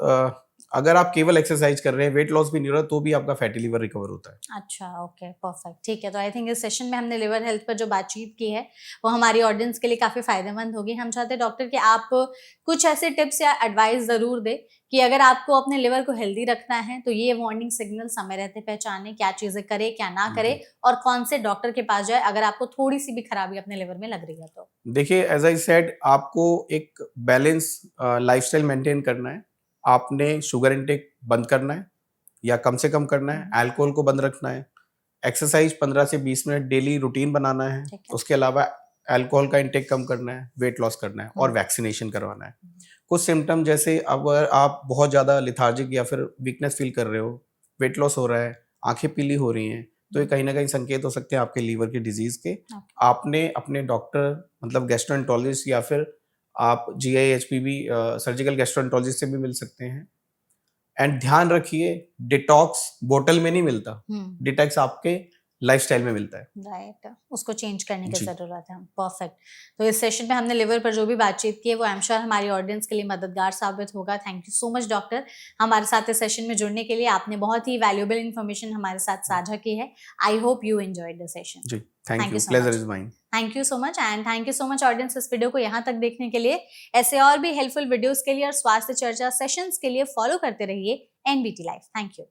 अगर आप केवल एक्सरसाइज कर रहे हैं, वेट लॉस भी नहीं हो रहा, तो भी आपका फैटी लिवर रिकवर होता है। अच्छा, ओके, परफेक्ट, ठीक है। तो आई थिंक इस सेशन में हमने लिवर हेल्थ पर जो बातचीत की है वो हमारी ऑडियंस के लिए काफी फायदेमंद होगी। हम चाहते हैं डॉक्टर कि आप कुछ ऐसे टिप्स या एडवाइस जरूर दे कि अगर आपको अपने लिवर को हेल्दी रखना है तो ये वार्निंग सिग्नल समय रहते पहचाने, क्या चीजें करे क्या ना करे, और कौन से डॉक्टर के पास जाए अगर आपको थोड़ी सी भी खराबी अपने लिवर में लग रही है तो? देखिए, एज आई सेड, आपको एक बैलेंस लाइफस्टाइल मेंटेन करना है। आपने शुगर इंटेक बंद करना है या कम से कम करना है, अल्कोहल को बंद रखना है, एक्सरसाइज 15 से 20 मिनट डेली रूटीन बनाना है, ठीक है। उसके अलावा अल्कोहल का इंटेक कम करना है, वेट लॉस करना है, और वैक्सीनेशन करवाना है। कुछ सिम्टम जैसे अगर आप बहुत ज़्यादा लिथार्जिक या फिर वीकनेस फील कर रहे हो, वेट लॉस हो रहा है, आंखें पीली हो रही हैं, तो ये कहीं ना कहीं संकेत हो सकते हैं आपके लीवर की डिजीज के। आपने अपने डॉक्टर, मतलब गैस्ट्रोएंटरोलॉजिस्ट या फिर आप GIHPV सर्जिकल गैस्ट्रोएंटरोलॉजिस्ट से भी मिल सकते हैं। एंड ध्यान रखिए, डिटॉक्स बोतल में नहीं मिलता, डिटॉक्स आपके लाइफस्टाइल में मिलता है। राइट, उसको चेंज करने की जी। जरूरत है। परफेक्ट। तो इस सेशन में हमने लिवर पर जो भी बातचीत की है वो आई एम श्योर हमारी ऑडियंस के लिए मददगार साबित होगा। Thank you so much doctor, हमारे साथ इस सेशन में जुड़ने के लिए। आपने बहुत ही वैल्यूएबल इन्फॉर्मेशन हमारे साथ साझा की है। I hope you enjoyed the session. जी, thank Thank you, you so pleasure much. Is mine. Thank you so much and thank you so much audience इस वीडियो को यहाँ तक देखने के लिए। ऐसे और भी हेल्पफुल वीडियोस के लिए और स्वास्थ्य चर्चा सेशंस के लिए फॉलो करते रहिए NBT लाइव। Thank you.